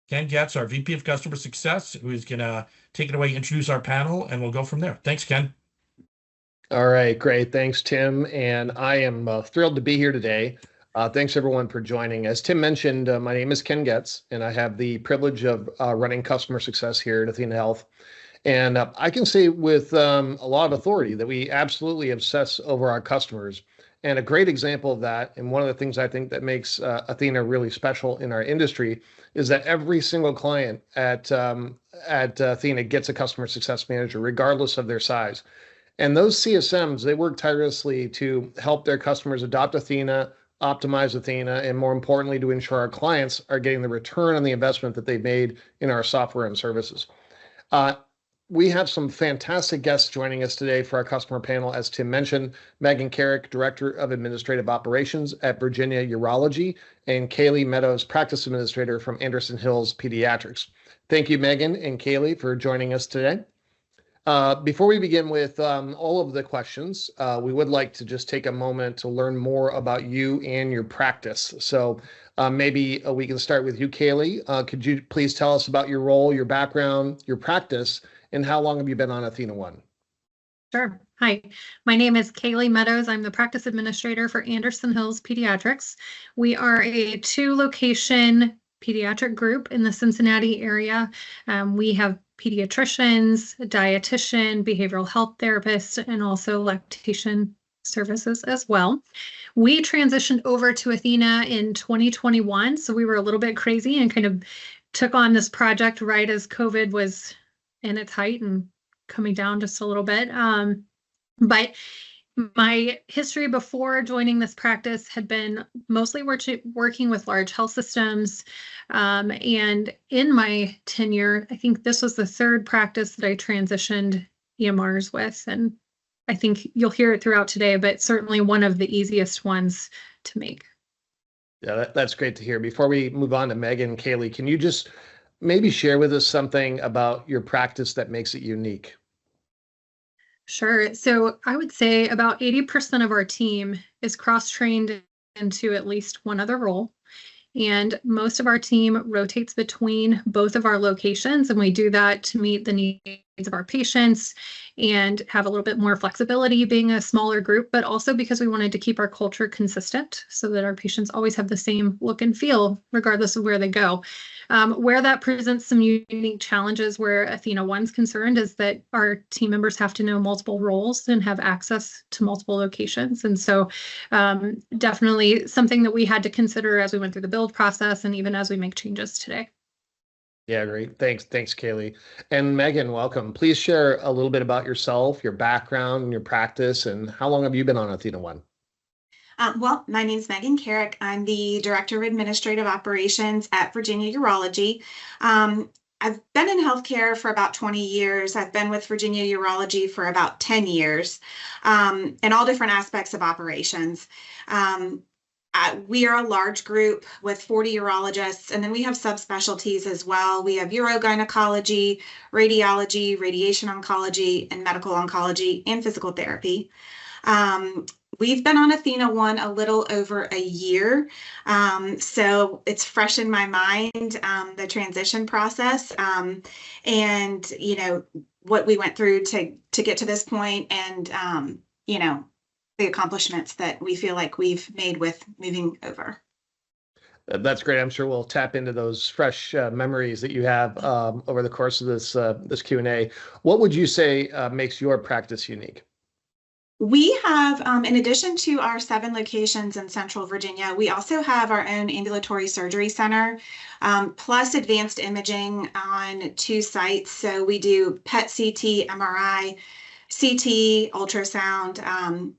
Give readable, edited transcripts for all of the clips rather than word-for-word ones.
Ken Goetz, our VP of Customer Success, who is going to take it away, introduce our panel, and we'll go from there. Thanks, Ken. All right, great. Thanks, Tim. And I am thrilled to be here today. Thanks, everyone, for joining. As Tim mentioned, my name is Ken Goetz, and I have the privilege of running customer success here at athenahealth. And I can say with a lot of authority that we absolutely obsess over our customers. And a great example of that, and one of the things I think that makes Athena really special in our industry, is that every single client at Athena gets a customer success manager, regardless of their size. And those CSMs, they work tirelessly to help their customers adopt Athena, optimize Athena, and more importantly, to ensure our clients are getting the return on the investment that they've made in our software and services. We have some fantastic guests joining us today for our customer panel. As Tim mentioned, Megan Kerrick, Director of Administrative Operations at Virginia Urology, and Kaley Meadows, Practice Administrator from Anderson Hills Pediatrics. Thank you, Megan and Kaley, for joining us today. Before we begin with all of the questions, we would like to just take a moment to learn more about you and your practice. So maybe we can start with you, Kaley. Could you please tell us about your role, your background, your practice, and how long have you been on athenaOne? Sure. Hi, my name is Kaley Meadows. I'm the practice administrator for Anderson Hills Pediatrics. We are a 2-location pediatric group in the Cincinnati area. We have pediatricians, a dietitian, behavioral health therapists, and also lactation services as well. We transitioned over to Athena in 2021, so we were a little bit crazy and kind of took on this project right as COVID was in its height and coming down just a little bit. But my history before joining this practice had been mostly working with large health systems. And in my tenure, I think this was the 3rd practice that I transitioned EMRs with. And I think you'll hear it throughout today, but certainly one of the easiest ones to make. Yeah, that's great to hear. Before we move on to Megan and Kaley, can you just maybe share with us something about your practice that makes it unique? Sure. So I would say about 80% of our team is cross-trained into at least one other role. And most of our team rotates between both of our locations, and we do that to meet the needs of our patients and have a little bit more flexibility being a smaller group, but also because we wanted to keep our culture consistent so that our patients always have the same look and feel regardless of where they go. Where that presents some unique challenges where athenaOne's concerned is that our team members have to know multiple roles and have access to multiple locations. And so definitely something that we had to consider as we went through the build process and even as we make changes today. Yeah, great. Thanks, Kaley. And Megan, welcome. Please share a little bit about yourself, your background, and your practice, and how long have you been on athenaOne? Well, my name is Megan Kerrick. I'm the Director of Administrative Operations at Virginia Urology. I've been in healthcare for about 20 years. I've been with Virginia Urology for about 10 years in all different aspects of operations. We are a large group with 40 urologists, and then we have subspecialties as well. We have urogynecology, radiology, radiation oncology, and medical oncology, and physical therapy. We've been on athenaOne a little over a year, so it's fresh in my mind, the transition process, and you know what we went through to get to this point, and you know the accomplishments that we feel like we've made with moving over. That's great. I'm sure we'll tap into those fresh memories that you have over the course of this Q&A. What would you say makes your practice unique? We have, in addition to our 7 locations in Central Virginia, we also have our own ambulatory surgery center, plus advanced imaging on 2 sites. So we do PET CT, MRI, CT, ultrasound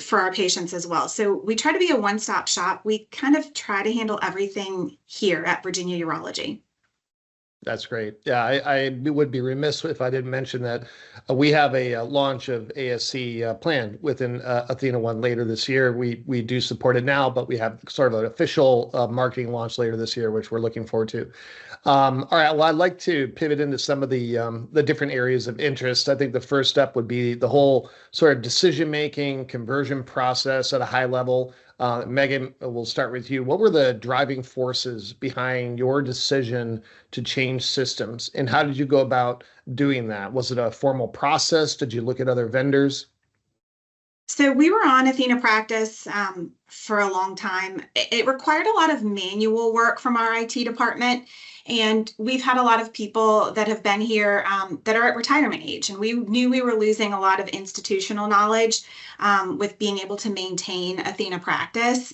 for our patients as well. So we try to be a one-stop shop. We kind of try to handle everything here at Virginia Urology. That's great. Yeah, I would be remiss if I didn't mention that we have a launch of ASC planned within athenaOne later this year. We do support it now, but we have sort of an official marketing launch later this year, which we're looking forward to. All right, well, I'd like to pivot into some of the different areas of interest. I think the first step would be the whole sort of decision-making conversion process at a high level. Megan, we'll start with you. What were the driving forces behind your decision to change systems, and how did you go about doing that? Was it a formal process? Did you look at other vendors? So we were on athenaPractice for a long time. It required a lot of manual work from our IT department. And we've had a lot of people that have been here that are at retirement age. And we knew we were losing a lot of institutional knowledge with being able to maintain athenaPractice.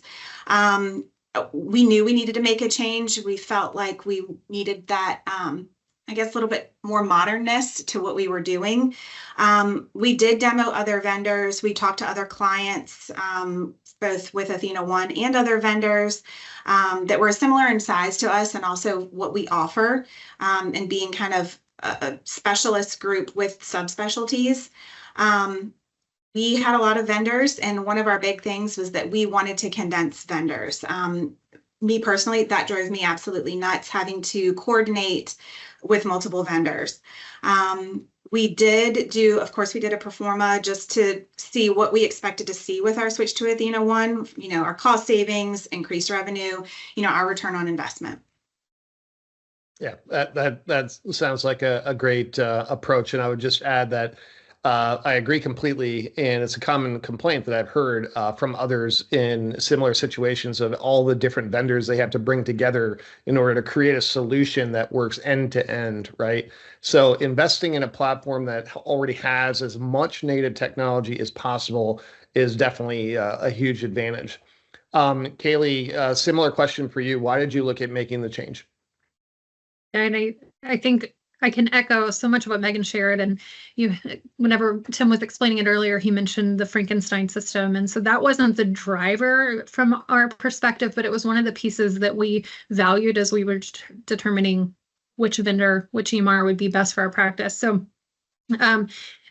We knew we needed to make a change. We felt like we needed that I guess, a little bit more modernness to what we were doing. We did demo other vendors. We talked to other clients, both with athenaOne and other vendors that were similar in size to us and also what we offer, and being kind of a specialist group with subspecialties. We had a lot of vendors, and one of our big things was that we wanted to condense vendors. Me personally, that drove me absolutely nuts, having to coordinate with multiple vendors. We did of course, we did a pro forma just to see what we expected to see with our switch to athenaOne, our cost savings, increased revenue, our return on investment. Yeah, that sounds like a great approach. And I would just add that I agree completely, and it's a common complaint that I've heard from others in similar situations of all the different vendors they have to bring together in order to create a solution that works end to end, right? So investing in a platform that already has as much native technology as possible is definitely a huge advantage. Kaley, similar question for you. Why did you look at making the change? And I think I can echo so much of what Megan shared. And whenever Tim was explaining it earlier, he mentioned the Frankenstein system. And so that wasn't the driver from our perspective, but it was one of the pieces that we valued as we were determining which vendor, which EMR would be best for our practice. So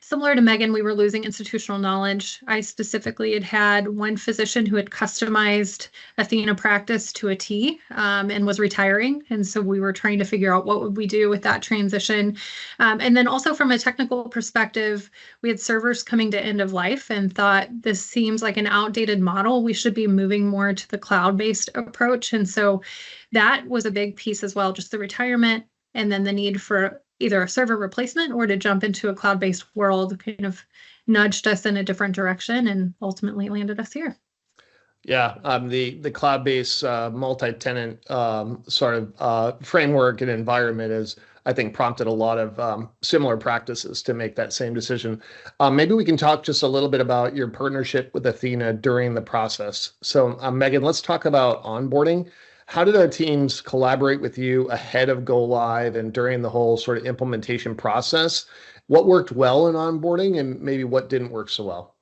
similar to Megan, we were losing institutional knowledge. I specifically had one physician who had customized athenaPractice to a T and was retiring. And so we were trying to figure out what would we do with that transition. And then also from a technical perspective, we had servers coming to end of life and thought this seems like an outdated model. We should be moving more to the cloud-based approach. And so that was a big piece as well, just the retirement and then the need for either a server replacement or to jump into a cloud-based world kind of nudged us in a different direction and ultimately landed us here. Yeah, the cloud-based multi-tenant sort of framework and environment is, I think, prompted a lot of similar practices to make that same decision. Maybe we can talk just a little bit about your partnership with Athena during the process. So Megan, let's talk about onboarding. How did our teams collaborate with you ahead of go live and during the whole sort of implementation process? What worked well in onboarding and maybe what didn't work so well?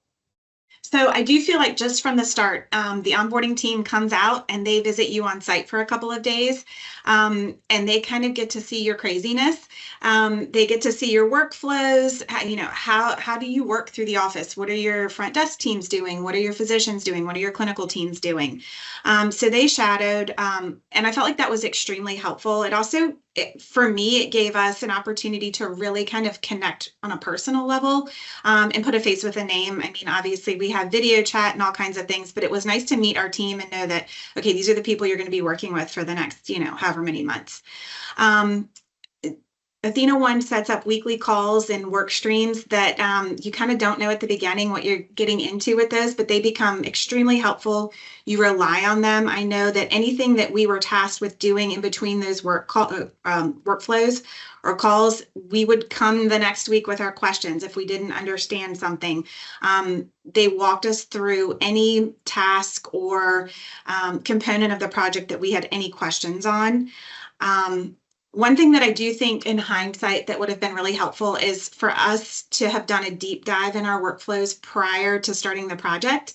So I do feel like just from the start, the onboarding team comes out and they visit you on site for a couple of days, and they kind of get to see your craziness. They get to see your workflows. How do you work through the office? What are your front desk teams doing? What are your physicians doing? What are your clinical teams doing? So they shadowed, and I felt like that was extremely helpful. It also, for me, it gave us an opportunity to really kind of connect on a personal level and put a face with a name. I mean, obviously we have video chat and all kinds of things, but it was nice to meet our team and know that, okay, these are the people you're going to be working with for the next, however many months. athenaOne sets up weekly calls and work streams that you kind of don't know at the beginning what you're getting into with those, but they become extremely helpful. You rely on them. I know that anything that we were tasked with doing in between those workflows or calls, we would come the next week with our questions if we didn't understand something. They walked us through any task or component of the project that we had any questions on. One thing that I do think in hindsight that would have been really helpful is for us to have done a deep dive in our workflows prior to starting the project,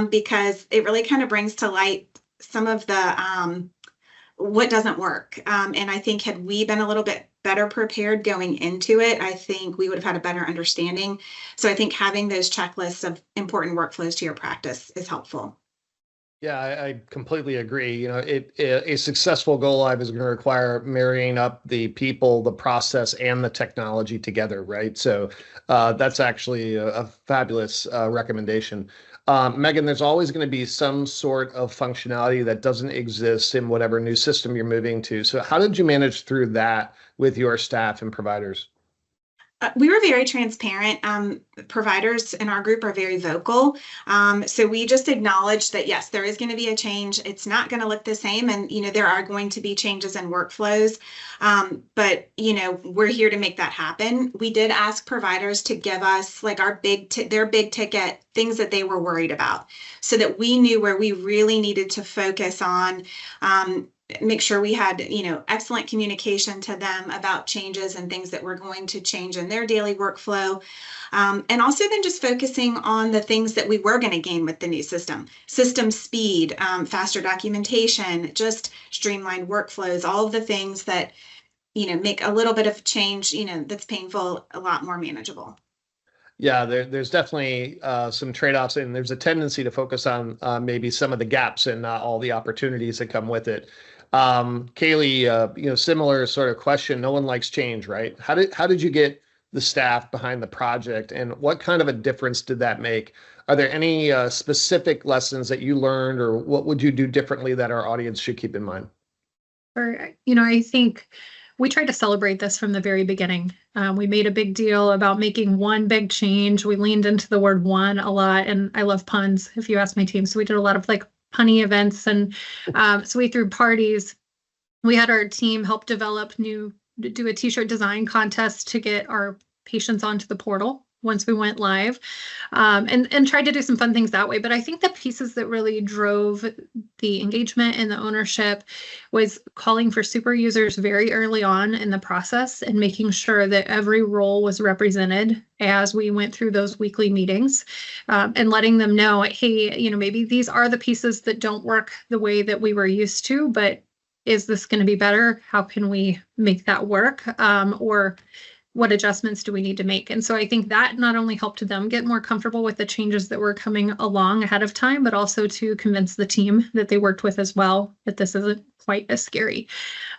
because it really kind of brings to light some of the what doesn't work. And I think had we been a little bit better prepared going into it, I think we would have had a better understanding. So I think having those checklists of important workflows to your practice is helpful. Yeah, I completely agree. A successful go live is going to require marrying up the people, the process, and the technology together, right? So that's actually a fabulous recommendation. Megan, there's always going to be some sort of functionality that doesn't exist in whatever new system you're moving to. So how did you manage through that with your staff and providers? We were very transparent. Providers in our group are very vocal. So we just acknowledged that, yes, there is going to be a change. It's not going to look the same. And, there are going to be changes in workflows. But, we're here to make that happen. We did ask providers to give us like their big ticket things that they were worried about so that we knew where we really needed to focus on, make sure we had, excellent communication to them about changes and things that were going to change in their daily workflow. And also then just focusing on the things that we were going to gain with the new system speed, faster documentation, just streamlined workflows, all of the things that, make a little bit of change, that's painful, a lot more manageable. Yeah, there's definitely some trade-offs, and there's a tendency to focus on maybe some of the gaps and not all the opportunities that come with it. Kaley, similar sort of question. No one likes change, right? How did you get the staff behind the project, and what kind of a difference did that make? Are there any specific lessons that you learned, or what would you do differently that our audience should keep in mind? I think we tried to celebrate this from the very beginning. We made a big deal about making one big change. We leaned into the word one a lot, and I love puns, if you ask my team. So we did a lot of punny events, and so we threw parties. We had our team help do a t-shirt design contest to get our patients onto the portal once we went live, and tried to do some fun things that way. But I think the pieces that really drove the engagement and the ownership was calling for super users very early on in the process and making sure that every role was represented as we went through those weekly meetings, and letting them know, hey, maybe these are the pieces that don't work the way that we were used to, but is this going to be better? How can we make that work? Or what adjustments do we need to make? And so I think that not only helped them get more comfortable with the changes that were coming along ahead of time, but also to convince the team that they worked with as well that this isn't quite as scary.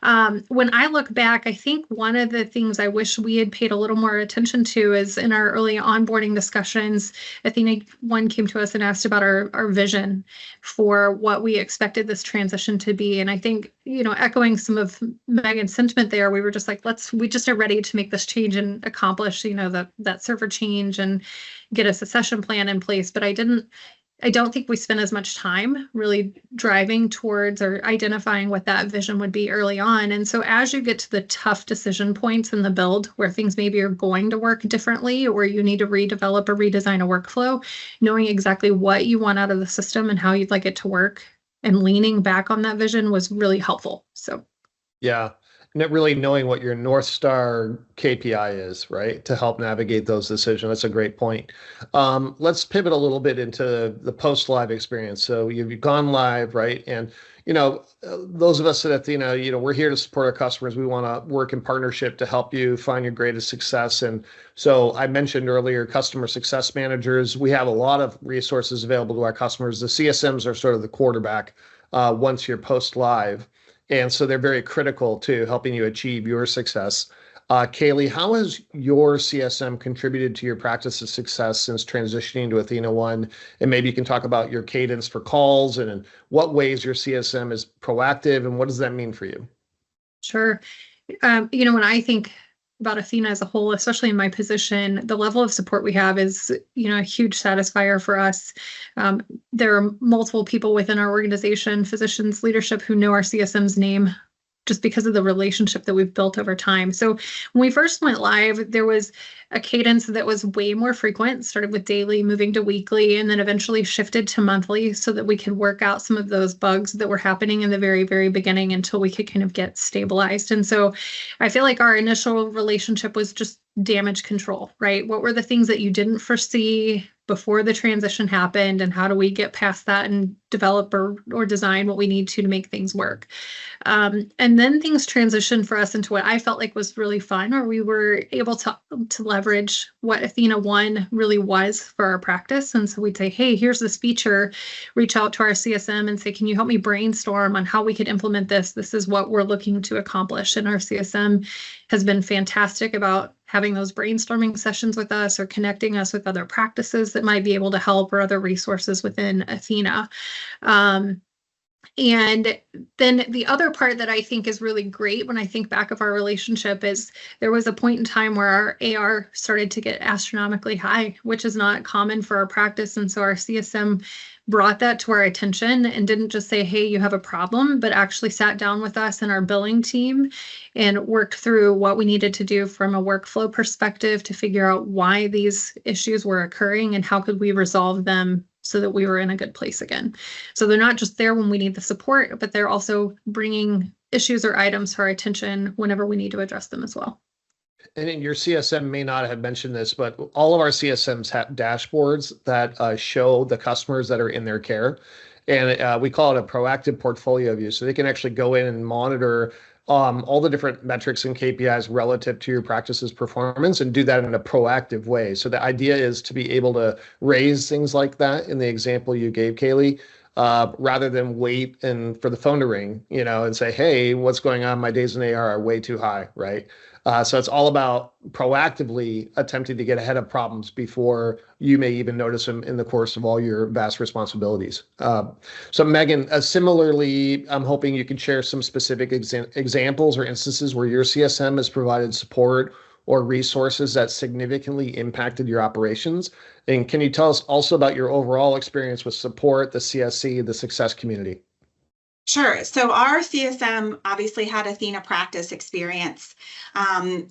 When I look back, I think one of the things I wish we had paid a little more attention to is in our early onboarding discussions, athenaOne came to us and asked about our vision for what we expected this transition to be. And I think, echoing some of Megan's sentiment there, we were just like, we just are ready to make this change and accomplish, that server change and get a succession plan in place. But I don't think we spent as much time really driving towards or identifying what that vision would be early on. And so as you get to the tough decision points in the build where things maybe are going to work differently, or you need to redevelop or redesign a workflow, knowing exactly what you want out of the system and how you'd like it to work and leaning back on that vision was really helpful. So, yeah. And really knowing what your North Star KPI is, right, to help navigate those decisions. That's a great point. Let's pivot a little bit into the post-live experience. So you've gone live, right? And, those of us at Athena, we're here to support our customers. We want to work in partnership to help you find your greatest success. And so I mentioned earlier, customer success managers. We have a lot of resources available to our customers. The CSMs are sort of the quarterback once you're post-live. And so they're very critical to helping you achieve your success. Kaley, how has your CSM contributed to your practice's success since transitioning to athenaOne? And maybe you can talk about your cadence for calls and in what ways your CSM is proactive, and what does that mean for you? Sure. When I think about Athena as a whole, especially in my position, the level of support we have is, a huge satisfier for us. There are multiple people within our organization, physicians, leadership, who know our CSM's name just because of the relationship that we've built over time. So when we first went live, there was a cadence that was way more frequent, started with daily, moving to weekly, and then eventually shifted to monthly so that we could work out some of those bugs that were happening in the very, very beginning until we could kind of get stabilized. And so I feel like our initial relationship was just damage control, right? What were the things that you didn't foresee before the transition happened, and how do we get past that and develop or design what we need to make things work? And then things transitioned for us into what I felt like was really fun, or we were able to leverage what athenaOne really was for our practice. And so we'd say, hey, here's this feature, reach out to our CSM and say, can you help me brainstorm on how we could implement this? This is what we're looking to accomplish. And our CSM has been fantastic about having those brainstorming sessions with us or connecting us with other practices that might be able to help or other resources within Athena. And then the other part that I think is really great when I think back of our relationship is there was a point in time where our AR started to get astronomically high, which is not common for our practice. And so our CSM brought that to our attention and didn't just say, hey, you have a problem, but actually sat down with us and our billing team and worked through what we needed to do from a workflow perspective to figure out why these issues were occurring and how could we resolve them so that we were in a good place again. So they're not just there when we need the support, but they're also bringing issues or items to our attention whenever we need to address them as well. And your CSM may not have mentioned this, but all of our CSMs have dashboards that show the customers that are in their care. And we call it a proactive portfolio view. So they can actually go in and monitor all the different metrics and KPIs relative to your practice's performance and do that in a proactive way. So the idea is to be able to raise things like that in the example you gave, Kaley, rather than wait and for the phone to ring, and say, hey, what's going on? My days in AR are way too high, right? So it's all about proactively attempting to get ahead of problems before you may even notice them in the course of all your vast responsibilities. So Megan, similarly, I'm hoping you can share some specific examples or instances where your CSM has provided support or resources that significantly impacted your operations. And can you tell us also about your overall experience with support, the CSC, the success community? Sure. So our CSM obviously had athenaPractice experience,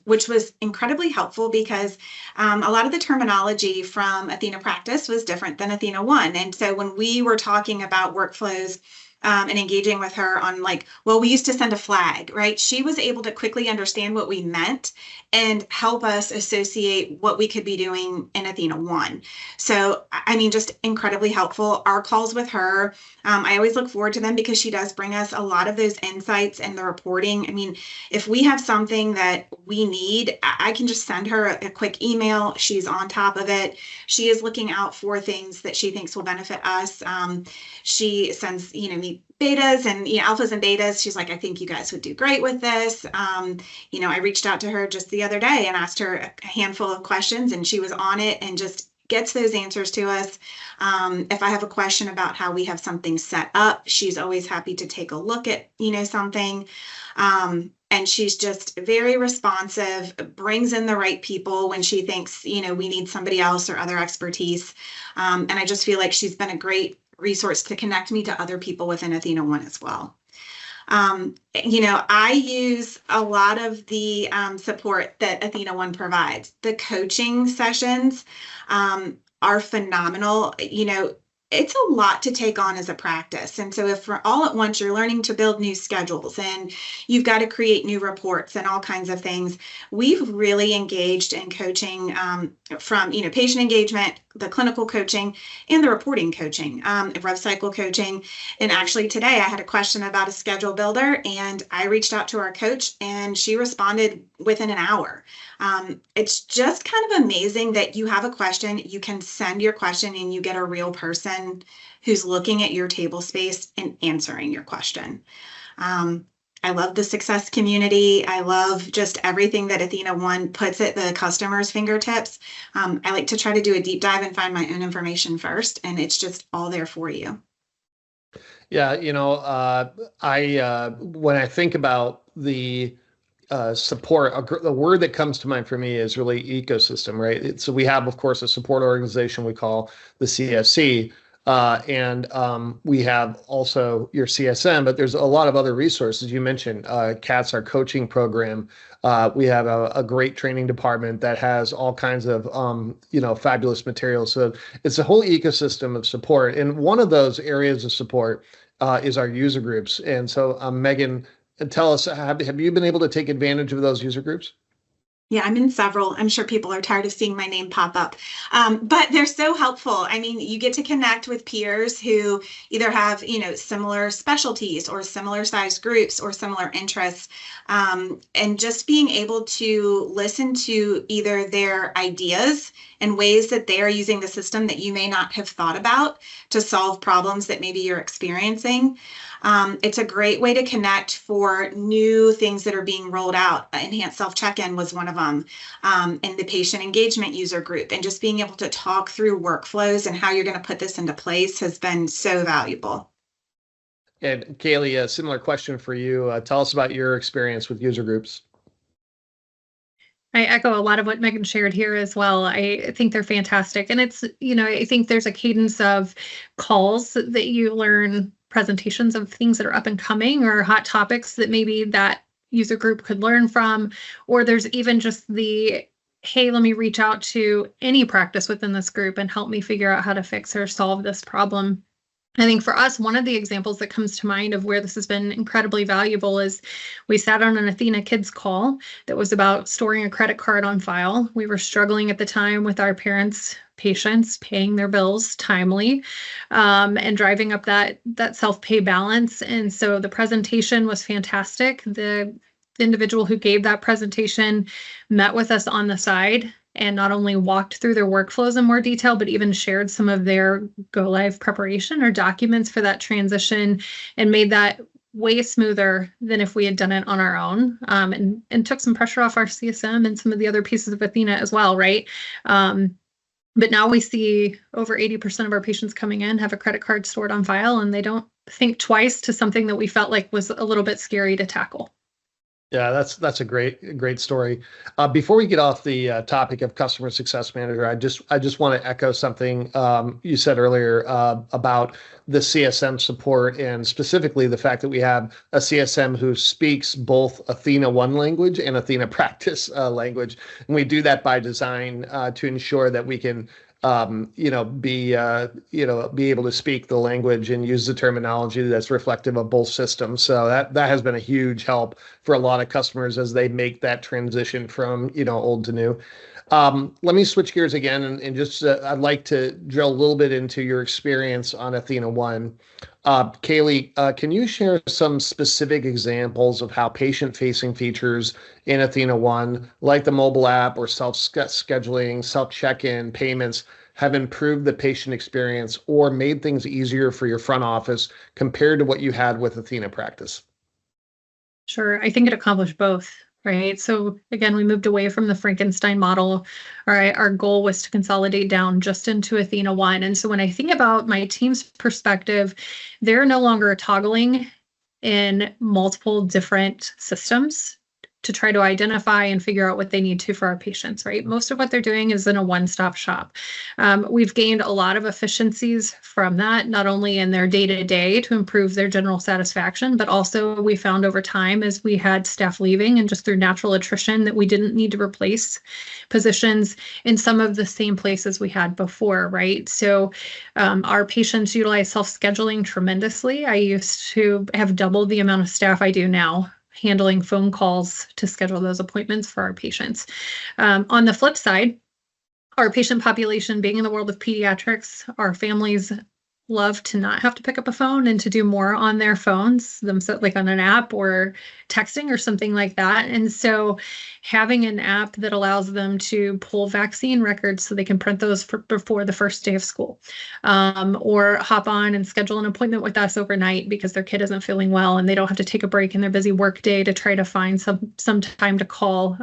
which was incredibly helpful because a lot of the terminology from athenaPractice was different than athenaOne. And so when we were talking about workflows and engaging with her on we used to send a flag, right? She was able to quickly understand what we meant and help us associate what we could be doing in athenaOne. So, just incredibly helpful. Our calls with her, I always look forward to them because she does bring us a lot of those insights and the reporting. If we have something that we need, I can just send her a quick email. She's on top of it. She is looking out for things that she thinks will benefit us. She sends, me betas and alphas and betas. She's like, I think you guys would do great with this. I reached out to her just the other day and asked her a handful of questions, and she was on it and just gets those answers to us. If I have a question about how we have something set up, she's always happy to take a look at, something. And she's just very responsive, brings in the right people when she thinks, we need somebody else or other expertise. And I just feel like she's been a great resource to connect me to other people within athenaOne as well. I use a lot of the support that athenaOne provides. The coaching sessions are phenomenal. It's a lot to take on as a practice. And so if for all at once you're learning to build new schedules and you've got to create new reports and all kinds of things, we've really engaged in coaching from, patient engagement, the clinical coaching, and the reporting coaching, rev cycle coaching. And actually today I had a question about a schedule builder and I reached out to our coach and she responded within an hour. It's just kind of amazing that you have a question, you can send your question and you get a real person who's looking at your table space and answering your question. I love the success community. I love just everything that athenaOne puts at the customer's fingertips. I like to try to do a deep dive and find my own information first, and it's just all there for you. Yeah, when I think about the support, the word that comes to mind for me is really ecosystem, right? So we have, of course, a support organization we call the CSC, and we have also your CSM, but there's a lot of other resources. You mentioned CAT's our coaching program. We have a great training department that has all kinds of, fabulous materials. So it's a whole ecosystem of support. And one of those areas of support is our user groups. And so, Megan, tell us, have you been able to take advantage of those user groups? Yeah, I'm in several. I'm sure people are tired of seeing my name pop up, but they're so helpful. You get to connect with peers who either have, similar specialties or similar size groups or similar interests, and just being able to listen to either their ideas and ways that they are using the system that you may not have thought about to solve problems that maybe you're experiencing. It's a great way to connect for new things that are being rolled out. Enhanced self check-in was one of them, in the patient engagement user group, and just being able to talk through workflows and how you're going to put this into place has been so valuable. And Kaley, a similar question for you. Tell us about your experience with user groups. I echo a lot of what Megan shared here as well. I think they're fantastic. And it's, I think there's a cadence of calls that you learn presentations of things that are up and coming or hot topics that maybe that user group could learn from, or there's even just the, hey, let me reach out to any practice within this group and help me figure out how to fix or solve this problem. I think for us, one of the examples that comes to mind of where this has been incredibly valuable is we sat on an Athena Kids call that was about storing a credit card on file. We were struggling at the time with our patients paying their bills timely, and driving up that self-pay balance. And so the presentation was fantastic. The individual who gave that presentation met with us on the side and not only walked through their workflows in more detail, but even shared some of their go live preparation or documents for that transition, and made that way smoother than if we had done it on our own, and took some pressure off our CSM and some of the other pieces of Athena as well, right? But now we see over 80% of our patients coming in have a credit card stored on file, and they don't think twice to something that we felt like was a little bit scary to tackle. Yeah, that's a great story. Before we get off the topic of customer success manager, I just want to echo something you said earlier about the CSM support, and specifically the fact that we have a CSM who speaks both athenaOne language and athenaPractice language, and we do that by design to ensure that we can be able to speak the language and use the terminology that's reflective of both systems. So that has been a huge help for a lot of customers as they make that transition from, old to new. Let me switch gears again and just, I'd like to drill a little bit into your experience on athenaOne. Kaley, can you share some specific examples of how patient-facing features in athenaOne, like the mobile app or self-scheduling, self-check-in, payments, have improved the patient experience or made things easier for your front office compared to what you had with athenaPractice? Sure. I think it accomplished both, right? So again, we moved away from the Frankenstein model. All right, our goal was to consolidate down just into athenaOne. And so when I think about my team's perspective, they're no longer toggling in multiple different systems to try to identify and figure out what they need to for our patients, right? Most of what they're doing is in a one-stop shop. We've gained a lot of efficiencies from that, not only in their day-to-day to improve their general satisfaction, but also we found over time as we had staff leaving and just through natural attrition that we didn't need to replace positions in some of the same places we had before, right? So our patients utilize self-scheduling tremendously. I used to have doubled the amount of staff I do now, handling phone calls to schedule those appointments for our patients. On the flip side, our patient population being in the world of pediatrics, our families love to not have to pick up a phone and to do more on their phones themselves, like on an app or texting or something like that. And so having an app that allows them to pull vaccine records so they can print those before the first day of school, or hop on and schedule an appointment with us overnight because their kid isn't feeling well and they don't have to take a break in their busy work day to try to find some time to call,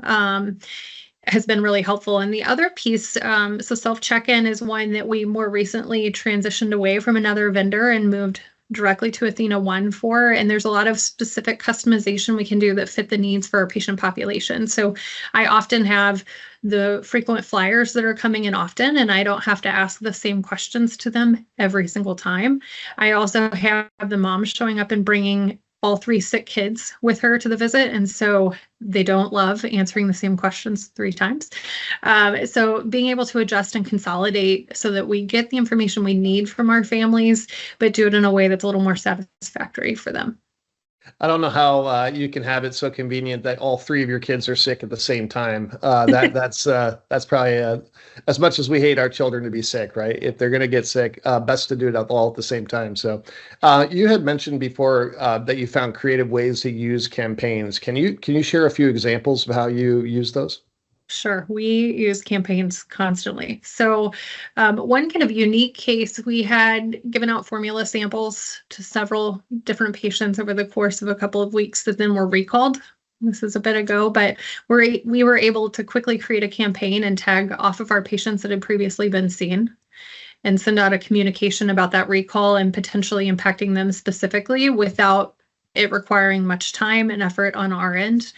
has been really helpful. And the other piece, so self-check-in is one that we more recently transitioned away from another vendor and moved directly to athenaOne for. And there's a lot of specific customization we can do that fit the needs for our patient population. So I often have the frequent flyers that are coming in often, and I don't have to ask the same questions to them every single time. I also have the mom showing up and bringing all 3 sick kids with her to the visit. And so they don't love answering the same questions 3 times. So being able to adjust and consolidate so that we get the information we need from our families, but do it in a way that's a little more satisfactory for them. I don't know how you can have it so convenient that all 3 of your kids are sick at the same time. That's probably as much as we hate our children to be sick, right? If they're going to get sick, best to do it all at the same time. So you had mentioned before that you found creative ways to use campaigns. Can you share a few examples of how you use those? Sure. We use campaigns constantly. So one kind of unique case, we had given out formula samples to several different patients over the course of a couple of weeks that then were recalled This is a bit ago, but we were able to quickly create a campaign and tag off of our patients that had previously been seen and send out a communication about that recall and potentially impacting them specifically without it requiring much time and effort on our end.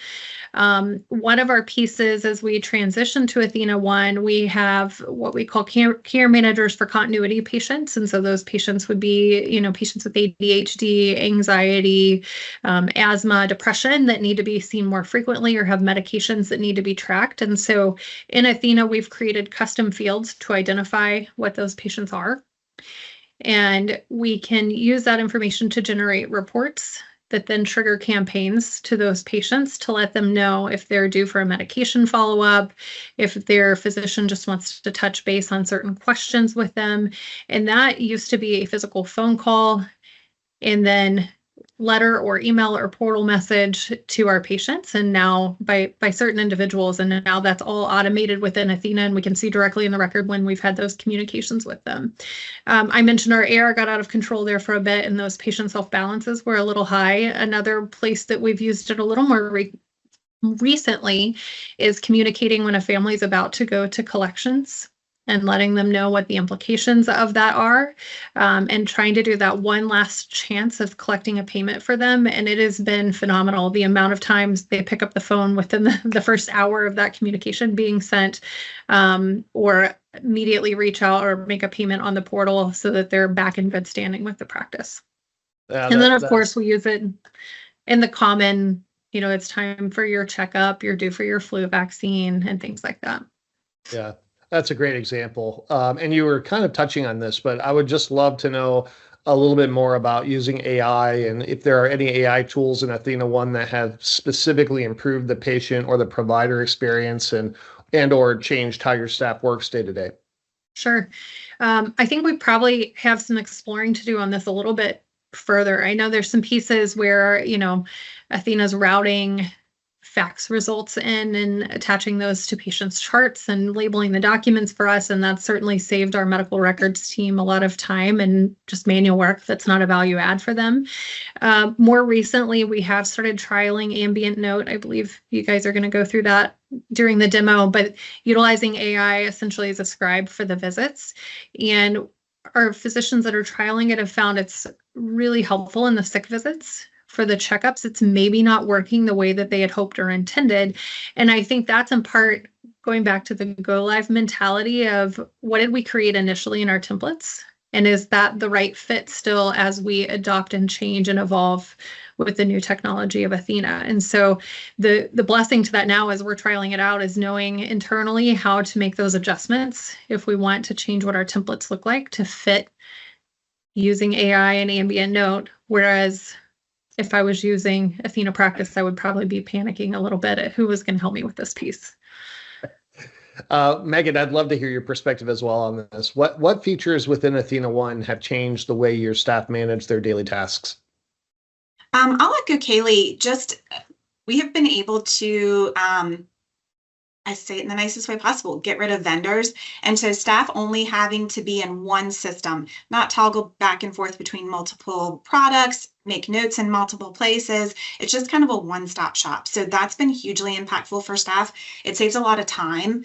One of our pieces as we transition to athenaOne, we have what we call care managers for continuity patients. And so those patients would be, patients with ADHD, anxiety, asthma, depression that need to be seen more frequently or have medications that need to be tracked. And so in Athena, we've created custom fields to identify what those patients are. And we can use that information to generate reports that then trigger campaigns to those patients to let them know if they're due for a medication follow-up, if their physician just wants to touch base on certain questions with them. And that used to be a physical phone call and then letter or email or portal message to our patients, and now by certain individuals, and now that's all automated within Athena, and we can see directly in the record when we've had those communications with them. I mentioned our AR got out of control there for a bit, and those patient self-balances were a little high. Another place that we've used it a little more recently is communicating when a family is about to go to collections and letting them know what the implications of that are, and trying to do that one last chance of collecting a payment for them. And it has been phenomenal, the amount of times they pick up the phone within the first hour of that communication being sent, or immediately reach out or make a payment on the portal so that they're back in good standing with the practice. And then, of course, we use it in the common, it's time for your checkup, you're due for your flu vaccine, and things like that. Yeah. That's a great example. And you were kind of touching on this, but I would just love to know a little bit more about using AI and if there are any AI tools in athenaOne that have specifically improved the patient or the provider experience and or changed how your staff works day to day. Sure. I think we probably have some exploring to do on this a little bit further. I know there's some pieces where, Athena's routing fax results in and attaching those to patients' charts and labeling the documents for us. And that's certainly saved our medical records team a lot of time and just manual work that's not a value add for them. More recently, we have started trialing ambient note. I believe you guys are going to go through that during the demo, but utilizing AI essentially as a scribe for the visits. And our physicians that are trialing it have found it's really helpful in the sick visits. For the checkups, it's maybe not working the way that they had hoped or intended. And I think that's in part going back to the go live mentality of what did we create initially in our templates? And is that the right fit still as we adopt and change and evolve with the new technology of Athena? And so the blessing to that now as we're trialing it out is knowing internally how to make those adjustments if we want to change what our templates look like to fit using AI and ambient note. Whereas if I was using athenaPractice, I would probably be panicking a little bit at who was going to help me with this piece. Megan, I'd love to hear your perspective as well on this. What features within athenaOne have changed the way your staff manage their daily tasks? I'll echo Kaley. We have been able to, I say it in the nicest way possible, get rid of vendors. And so staff only having to be in one system, not toggle back and forth between multiple products, make notes in multiple places. It's just kind of a one-stop shop. So that's been hugely impactful for staff. It saves a lot of time.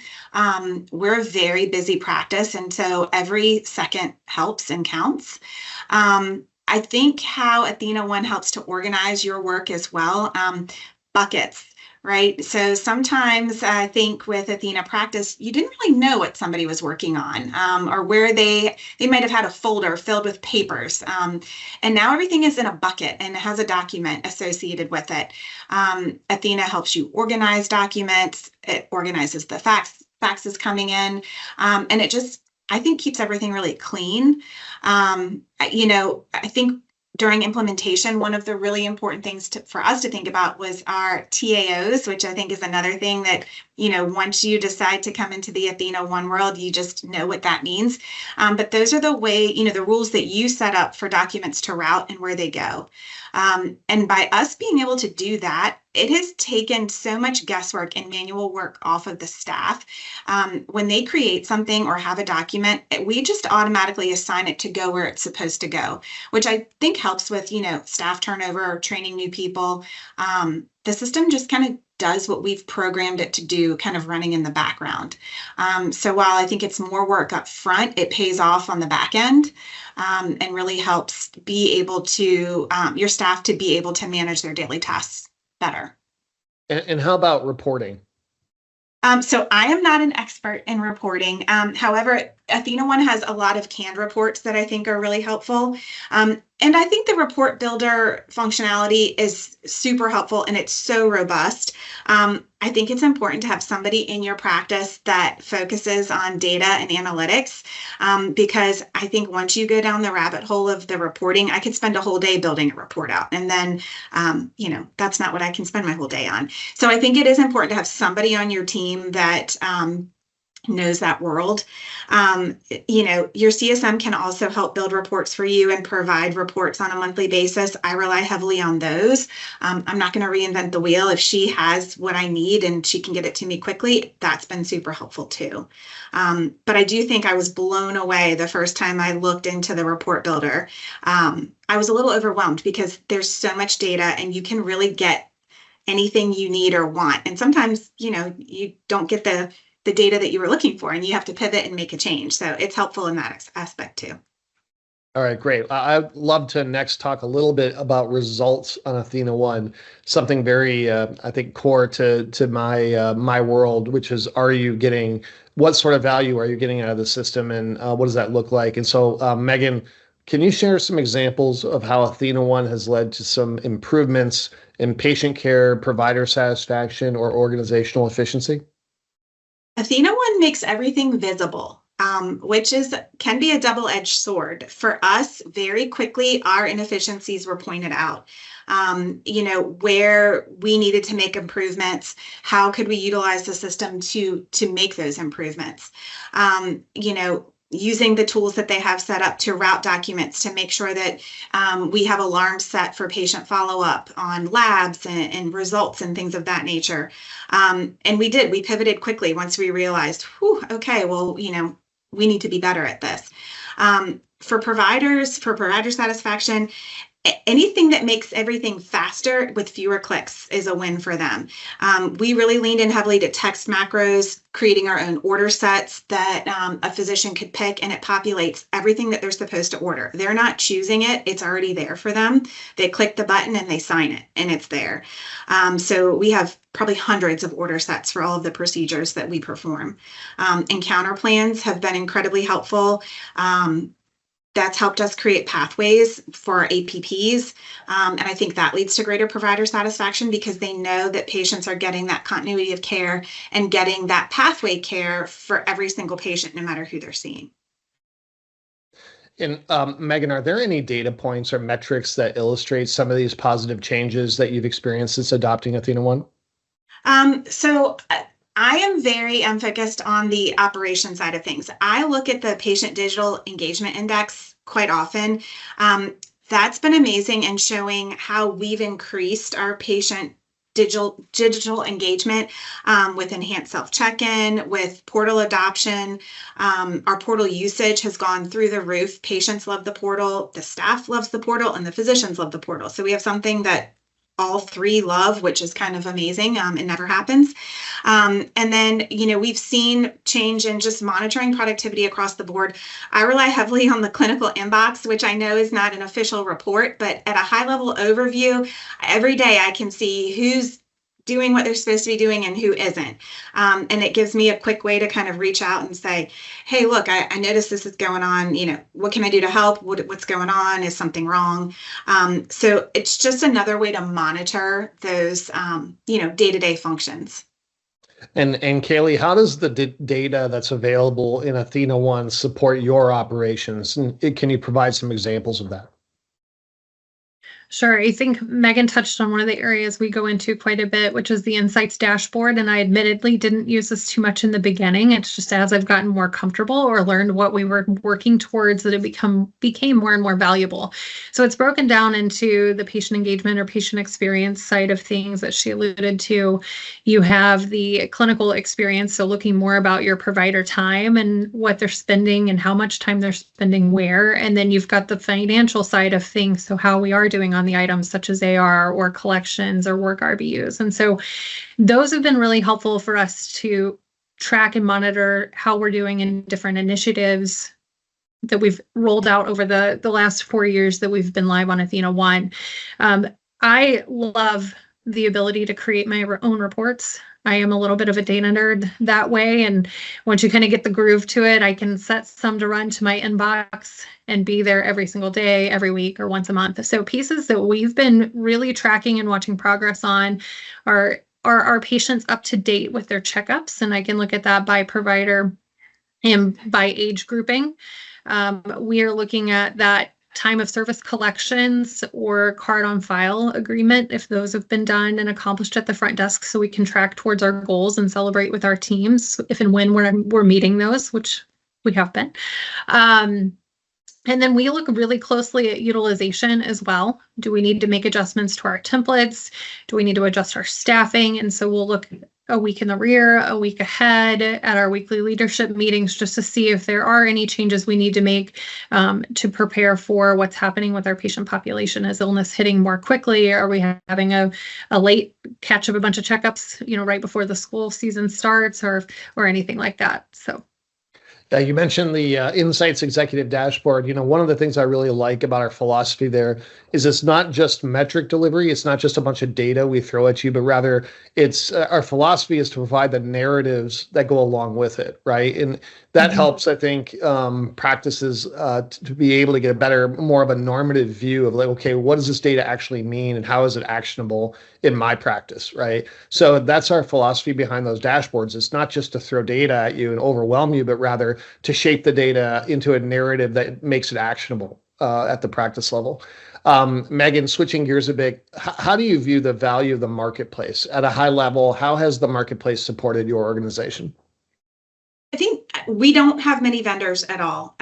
We're a very busy practice, and so every second helps and counts. I think how athenaOne helps to organize your work as well, buckets. Right. So sometimes I think with athenaPractice, you didn't really know what somebody was working on, or where they might have had a folder filled with papers. And now everything is in a bucket and it has a document associated with it. Athena helps you organize documents. It organizes the faxes coming in. And it just, I think, keeps everything really clean. I think during implementation, one of the really important things for us to think about was our TAOs, which I think is another thing that, once you decide to come into the athenaOne world, you just know what that means. But those are the rules that you set up for documents to route and where they go. And by us being able to do that, it has taken so much guesswork and manual work off of the staff. When they create something or have a document, we just automatically assign it to go where it's supposed to go, which I think helps with, staff turnover or training new people. the system just kind of does what we've programmed it to do, kind of running in the background. So while I think it's more work up front, it pays off on the back end, and really helps be able to your staff to be able to manage their daily tasks better. And how about reporting? So I am not an expert in reporting. However, athenaOne has a lot of canned reports that I think are really helpful. And I think the report builder functionality is super helpful, and it's so robust. I think it's important to have somebody in your practice that focuses on data and analytics, because I think once you go down the rabbit hole of the reporting, I could spend a whole day building a report out, and then, that's not what I can spend my whole day on. So I think it is important to have somebody on your team that knows that world. Your CSM can also help build reports for you and provide reports on a monthly basis. I rely heavily on those. I'm not going to reinvent the wheel. If she has what I need and she can get it to me quickly, that's been super helpful too. But I do think I was blown away the first time I looked into the report builder. I was a little overwhelmed because there's so much data, and you can really get anything you need or want. And sometimes, you don't get the data that you were looking for, and you have to pivot and make a change. So it's helpful in that aspect too. All right, great. I'd love to next talk a little bit about results on athenaOne, something very, I think, core to my world, which is, what sort of value are you getting out of the system, and what does that look like? And so, Megan, can you share some examples of how athenaOne has led to some improvements in patient care, provider satisfaction, or organizational efficiency? athenaOne makes everything visible, which can be a double-edged sword. For us, very quickly, our inefficiencies were pointed out. Where we needed to make improvements, how could we utilize the system to make those improvements? Using the tools that they have set up to route documents to make sure that we have alarms set for patient follow-up on labs and results and things of that nature. And we pivoted quickly once we realized, okay, well, we need to be better at this. For provider satisfaction, anything that makes everything faster with fewer clicks is a win for them. We really leaned in heavily to text macros, creating our own order sets that a physician could pick, and it populates everything that they're supposed to order. They're not choosing it. It's already there for them. They click the button and they sign it, and it's there. So we have probably hundreds of order sets for all of the procedures that we perform. Encounter plans have been incredibly helpful. That's helped us create pathways for APPs. And I think that leads to greater provider satisfaction, because they know that patients are getting that continuity of care and getting that pathway care for every single patient, no matter who they're seeing. And Megan, are there any data points or metrics that illustrate some of these positive changes that you've experienced since adopting athenaOne? So I am very focused on the operation side of things. I look at the patient digital engagement index quite often. That's been amazing in showing how we've increased our patient digital engagement with enhanced self-check-in, with portal adoption. Our portal usage has gone through the roof. Patients love the portal, the staff loves the portal, and the physicians love the portal. So we have something that all three love, which is kind of amazing. It never happens. And then, we've seen change in just monitoring productivity across the board. I rely heavily on the clinical inbox, which I know is not an official report, but at a high level overview, every day I can see who's doing what they're supposed to be doing and who isn't. And it gives me a quick way to kind of reach out and say, hey, look, I noticed this is going on. What can I do to help? What's going on? Is something wrong? So it's just another way to monitor those, day-to-day functions. And Kaley, how does the data that's available in athenaOne support your operations? And can you provide some examples of that? Sure. I think Megan touched on one of the areas we go into quite a bit, which is the Insights dashboard. And I admittedly didn't use this too much in the beginning. It's just as I've gotten more comfortable or learned what we were working towards that it became more and more valuable. So it's broken down into the patient engagement or patient experience side of things that she alluded to. You have the clinical experience, so looking more about your provider time and what they're spending and how much time they're spending where. And then you've got the financial side of things, so how we are doing on on the items such as AR or collections or work RVUs. And so those have been really helpful for us to track and monitor how we're doing in different initiatives that we've rolled out over the last 4 years that we've been live on athenaOne. I love the ability to create my own reports. I am a little bit of a data nerd that way. And once you kind of get the groove to it, I can set some to run to my inbox and be there every single day, every week, or once a month. So pieces that we've been really tracking and watching progress on are our patients up to date with their checkups. And I can look at that by provider and by age grouping. We are looking at that time of service collections or card on file agreement, if those have been done and accomplished at the front desk, so we can track towards our goals and celebrate with our teams if and when we're meeting those, which we have been. And then we look really closely at utilization as well. Do we need to make adjustments to our templates? Do we need to adjust our staffing? And so we'll look a week in the rear, a week ahead at our weekly leadership meetings, just to see if there are any changes we need to make to prepare for what's happening with our patient population. Is illness hitting more quickly? Are we having a late catch of a bunch of checkups, right before the school season starts, or anything like that? So. You mentioned the Insights Executive Dashboard. One of the things I really like about our philosophy there is it's not just metric delivery. It's not just a bunch of data we throw at you, but rather it's our philosophy is to provide the narratives that go along with it, right? And that helps, I think, practices to be able to get more of a normative view of okay, what does this data actually mean and how is it actionable in my practice, right? So that's our philosophy behind those dashboards. It's not just to throw data at you and overwhelm you, but rather to shape the data into a narrative that makes it actionable at the practice level. Megan, switching gears a bit, how do you view the value of the marketplace at a high level? How has the marketplace supported your organization? I think we don't have many vendors at all.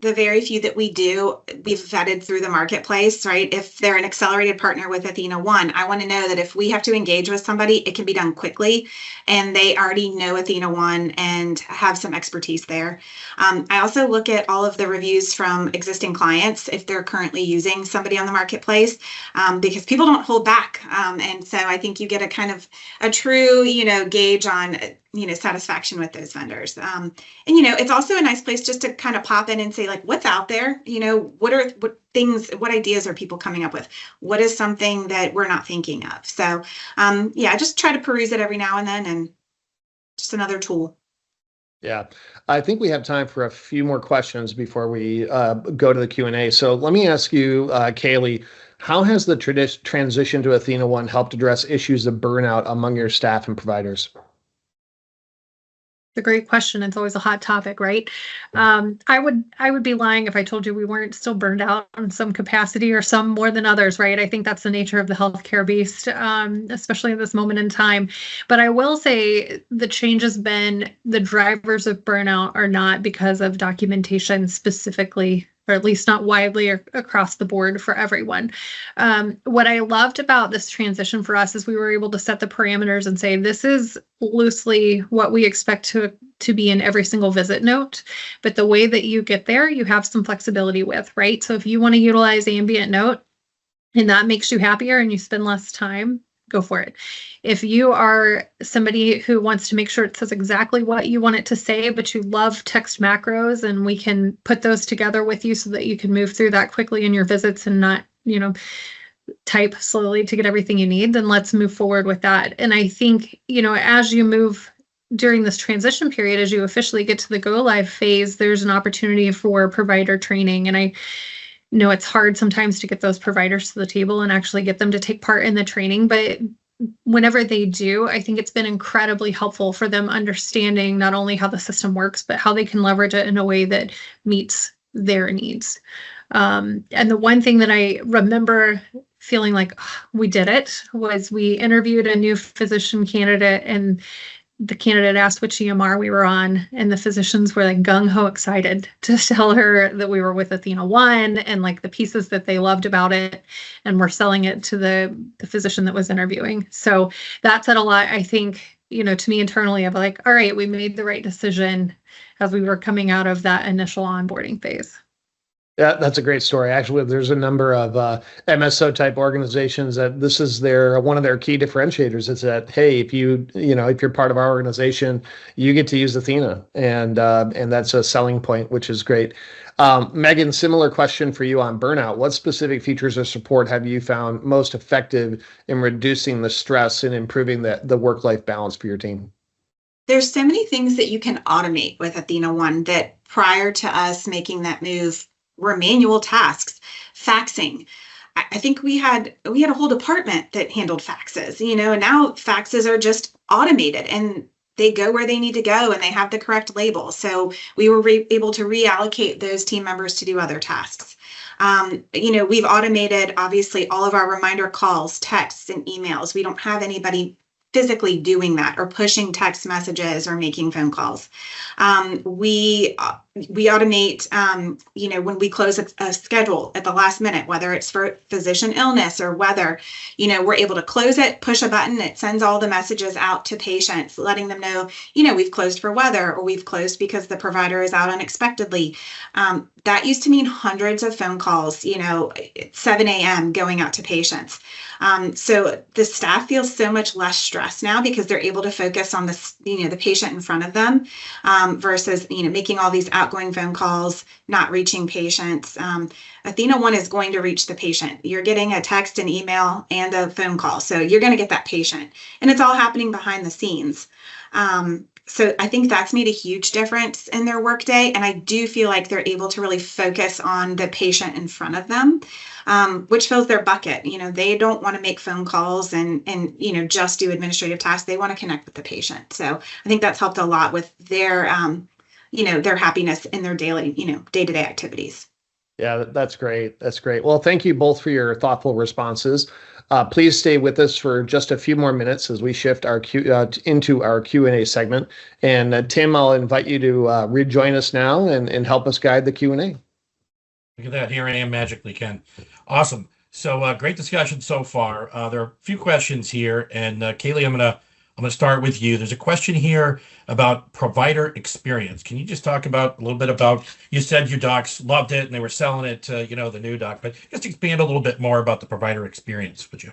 The very few that we do, we've vetted through the marketplace, right? If they're an accelerated partner with athenaOne, I want to know that if we have to engage with somebody, it can be done quickly and they already know athenaOne and have some expertise there. I also look at all of the reviews from existing clients if they're currently using somebody on the marketplace, because people don't hold back. And so I think you get a kind of a true, gauge on satisfaction with those vendors. And, it's also a nice place just to kind of pop in and say, what's out there? What ideas are people coming up with? What is something that we're not thinking of? So, I just try to peruse it every now and then, and just another tool. Yeah, I think we have time for a few more questions before we go to the Q&A. So let me ask you, Kaley, how has the transition to athenaOne helped address issues of burnout among your staff and providers? It's a great question. It's always a hot topic, right? I would be lying if I told you we weren't still burned out in some capacity, or some more than others, right? I think that's the nature of the healthcare beast, especially at this moment in time. But I will say the change has been the drivers of burnout are not because of documentation specifically, or at least not widely or across the board for everyone. What I loved about this transition for us is we were able to set the parameters and say, this is loosely what we expect to be in every single visit note. But the way that you get there, you have some flexibility with, right? So if you want to utilize ambient note and that makes you happier and you spend less time, go for it. If you are somebody who wants to make sure it says exactly what you want it to say, but you love text macros and we can put those together with you so that you can move through that quickly in your visits and not, type slowly to get everything you need, then let's move forward with that. And I think, as you move during this transition period, as you officially get to the go live phase, there's an opportunity for provider training. And I know it's hard sometimes to get those providers to the table and actually get them to take part in the training, but whenever they do, I think it's been incredibly helpful for them understanding not only how the system works, but how they can leverage it in a way that meets their needs. And the one thing that I remember feeling like we did it was we interviewed a new physician candidate, and the candidate asked which EMR we were on, and the physicians were gung-ho excited to tell her that we were with athenaOne and the pieces that they loved about it, and we're selling it to the physician that was interviewing. So that said a lot, I think, to me internally, of all right, we made the right decision as we were coming out of that initial onboarding phase. Yeah, that's a great story. Actually, there's a number of MSO type organizations that this is one of their key differentiators is that, hey, if if you're part of our organization, you get to use Athena, and that's a selling point, which is great. Megan, similar question for you on burnout. What specific features or support have you found most effective in reducing the stress and improving the work-life balance for your team? There's so many things that you can automate with athenaOne that prior to us making that move were manual tasks. Faxing. I think we had a whole department that handled faxes, and now faxes are just automated and they go where they need to go and they have the correct label. So we were able to reallocate those team members to do other tasks. We've automated obviously all of our reminder calls, texts, and emails. We don't have anybody physically doing that or pushing text messages or making phone calls. We automate, when we close a schedule at the last minute, whether it's for physician illness or whether, we're able to close it, push a button, it sends all the messages out to patients, letting them know, we've closed for weather or we've closed because the provider is out unexpectedly. That used to mean hundreds of phone calls, at 7 a.m. going out to patients. So the staff feels so much less stressed now because they're able to focus on the patient in front of them versus, making all these outgoing phone calls, not reaching patients. athenaOne is going to reach the patient. You're getting a text, an email, and a phone call. So you're going to get that patient. And it's all happening behind the scenes. So I think that's made a huge difference in their workday. And I do feel like they're able to really focus on the patient in front of them, which fills their bucket. They don't want to make phone calls and just do administrative tasks. They want to connect with the patient. So I think that's helped a lot with their happiness in their daily, day-to-day activities. Yeah, that's great. That's great. Well, thank you both for your thoughtful responses. Please stay with us for just a few more minutes as we shift into our Q&A segment. And Tim, I'll invite you to rejoin us now and help us guide the Q&A. Look at that. Here I am magically, Ken. Awesome. So great discussion so far. There are a few questions here. And Kaley, I'm going to start with you. There's a question here about provider experience. Can you just talk a little bit about, you said your docs loved it and they were selling it to, the new doc, but just expand a little bit more about the provider experience, would you?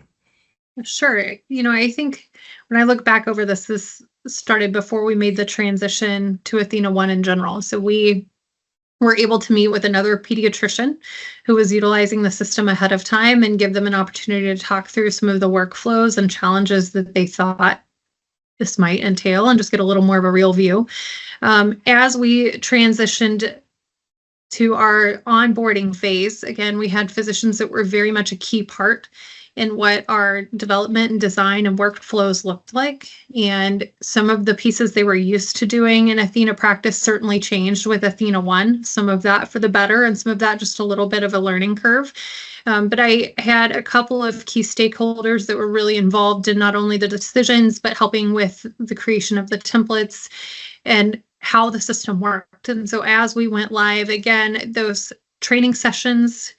Sure. I think when I look back over this started before we made the transition to athenaOne in general. So we were able to meet with another pediatrician who was utilizing the system ahead of time and give them an opportunity to talk through some of the workflows and challenges that they thought this might entail and just get a little more of a real view. As we transitioned to our onboarding phase, again, we had physicians that were very much a key part in what our development and design and workflows looked like. And some of the pieces they were used to doing in athenaPractice certainly changed with athenaOne, some of that for the better and some of that just a little bit of a learning curve. But I had a couple of key stakeholders that were really involved in not only the decisions, but helping with the creation of the templates and how the system worked. And so as we went live, again, those training sessions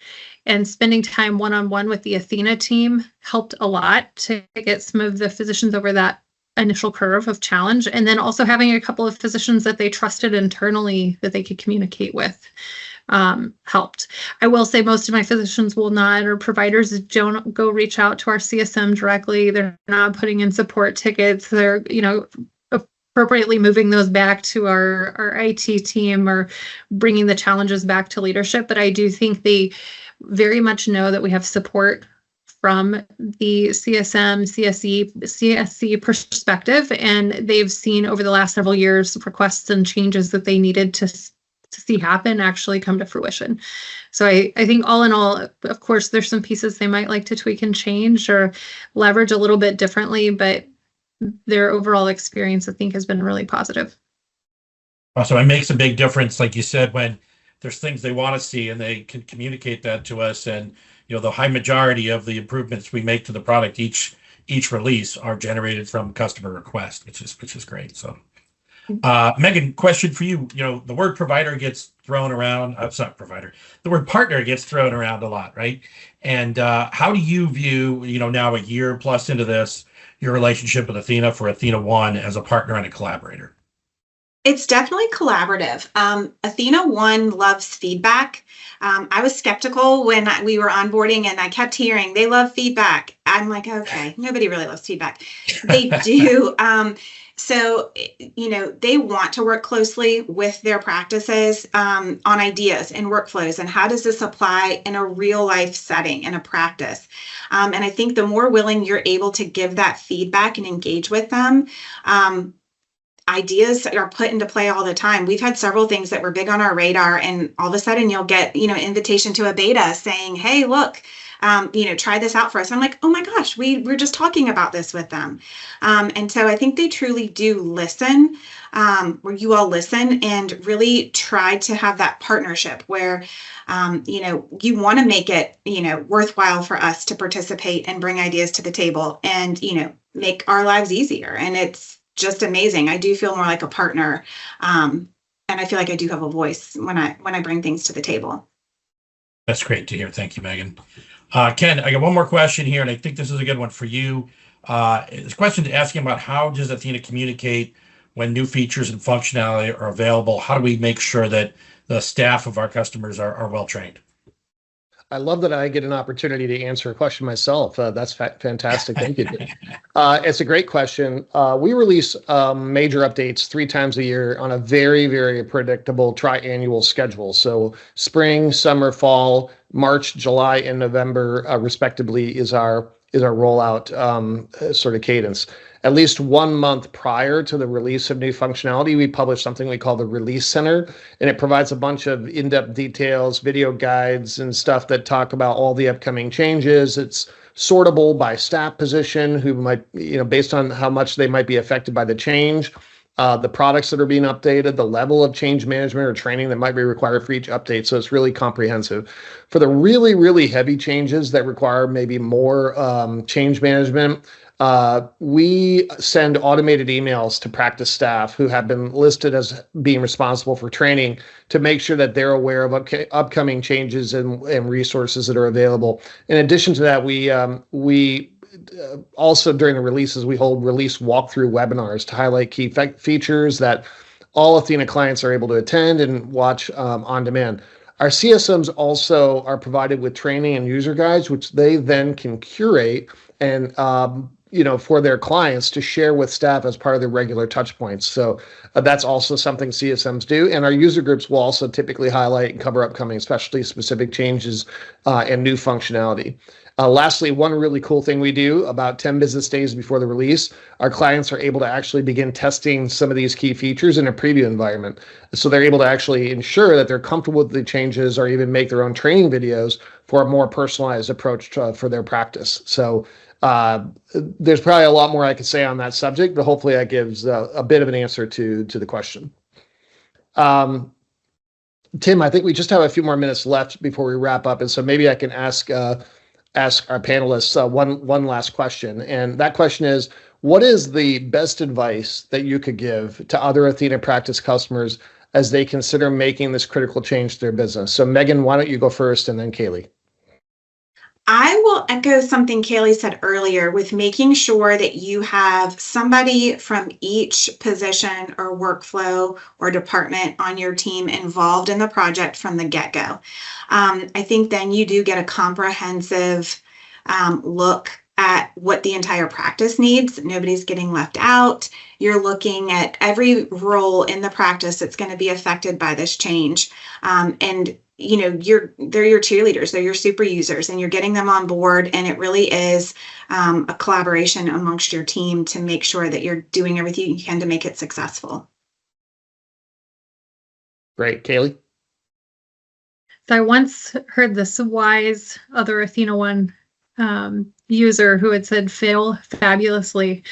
and spending time one-on-one with the Athena team helped a lot to get some of the physicians over that initial curve of challenge. And then also having a couple of physicians that they trusted internally that they could communicate with helped. I will say most of my physicians will not, or providers don't go reach out to our CSM directly. They're not putting in support tickets. They're, appropriately moving those back to our IT team or bringing the challenges back to leadership. But I do think they very much know that we have support from the CSM, CSC perspective, and they've seen over the last several years requests and changes that they needed to see happen actually come to fruition. So I think all in all, of course, there's some pieces they might like to tweak and change or leverage a little bit differently, but their overall experience, I think, has been really positive. So it makes a big difference, like you said, when there's things they want to see and they can communicate that to us. And, the high majority of the improvements we make to the product each release are generated from customer request, which is great. So Megan, question for you. The word provider gets thrown around. The word partner gets thrown around a lot, right? And how do you view, now a year plus into this, your relationship with Athena for athenaOne as a partner and a collaborator? It's definitely collaborative. athenaOne loves feedback. I was skeptical when we were onboarding and I kept hearing they love feedback. I'm like, okay, nobody really loves feedback. They do. So, they want to work closely with their practices on ideas and workflows and how does this apply in a real life setting in a practice. And I think the more willing you're able to give that feedback and engage with them, ideas are put into play all the time. We've had several things that were big on our radar, and all of a sudden you'll get, invitation to a beta saying, hey, look, try this out for us. And I'm like, oh my gosh, we're just talking about this with them. And so I think they truly do listen, where you all listen and really try to have that partnership where, you want to make it, worthwhile for us to participate and bring ideas to the table and, make our lives easier. And it's just amazing. I do feel more like a partner. And I feel like I do have a voice when I bring things to the table. That's great to hear. Thank you, Megan. Ken, I got one more question here, and I think this is a good one for you. This question is asking about how does Athena communicate when new features and functionality are available? How do we make sure that the staff of our customers are well trained? I love that I get an opportunity to answer a question myself. That's fantastic. Thank you. It's a great question. We release major updates 3 times a year on a very, very predictable triannual schedule. So spring, summer, fall, March, July, and November, respectively, is our rollout sort of cadence. At least 1 month prior to the release of new functionality, we publish something we call the Release Center, and it provides a bunch of in-depth details, video guides, and stuff that talk about all the upcoming changes. It's sortable by staff position, who might, based on how much they might be affected by the change, the products that are being updated, the level of change management or training that might be required for each update. So it's really comprehensive. For the really, really heavy changes that require maybe more change management, we send automated emails to practice staff who have been listed as being responsible for training to make sure that they're aware of upcoming changes and resources that are available. In addition to that, we also during the releases, we hold release walkthrough webinars to highlight key features that all Athena clients are able to attend and watch on demand. Our CSMs also are provided with training and user guides, which they then can curate and for their clients to share with staff as part of their regular touch points. So that's also something CSMs do. And our user groups will also typically highlight and cover upcoming specialty specific changes and new functionality. Lastly, one really cool thing we do about 10 business days before the release, our clients are able to actually begin testing some of these key features in a preview environment. So they're able to actually ensure that they're comfortable with the changes or even make their own training videos for a more personalized approach for their practice. So there's probably a lot more I could say on that subject, but hopefully that gives a bit of an answer to the question. Tim, I think we just have a few more minutes left before we wrap up, and so maybe I can ask our panelists one last question, and that question is, what is the best advice that you could give to other Athena Practice customers as they consider making this critical change to their business? So Megan, why don't you go first, and then Kaley? I will echo something Kaley said earlier with making sure that you have somebody from each position or workflow or department on your team involved in the project from the get-go. I think then you do get a comprehensive look at what the entire practice needs. Nobody's getting left out. You're looking at every role in the practice that's going to be affected by this change. And they're your cheerleaders, they're your super users, and you're getting them on board. And it really is a collaboration amongst your team to make sure that you're doing everything you can to make it successful. Great. Kaley? So I once heard this wise other athenaOne user who had said, fail fabulously.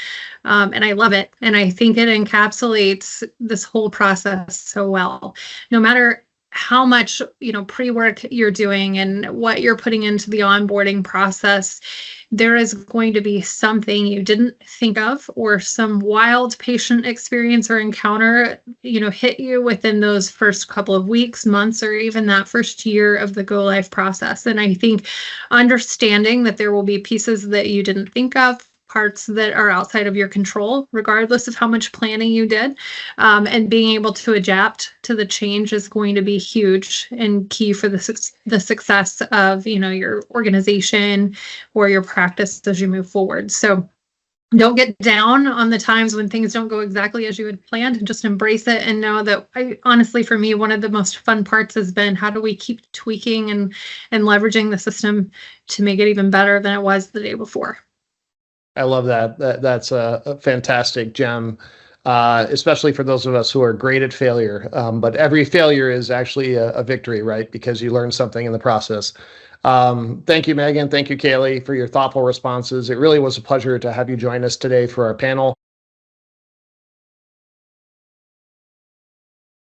And I love it. And I think it encapsulates this whole process so well. No matter how much pre-work you're doing and what you're putting into the onboarding process, there is going to be something you didn't think of, or some wild patient experience or encounter hit you within those first couple of weeks, months, or even that first year of the go live process. And I think understanding that there will be pieces that you didn't think of, parts that are outside of your control, regardless of how much planning you did. And being able to adapt to the change is going to be huge and key for the success of, your organization or your practice as you move forward. So don't get down on the times when things don't go exactly as you had planned. Just embrace it and know that honestly, for me, one of the most fun parts has been how do we keep tweaking and leveraging the system to make it even better than it was the day before. I love that. That's a fantastic gem, especially for those of us who are great at failure. But every failure is actually a victory, right? Because you learn something in the process. Thank you, Megan. Thank you, Kaley, for your thoughtful responses. It really was a pleasure to have you join us today for our panel.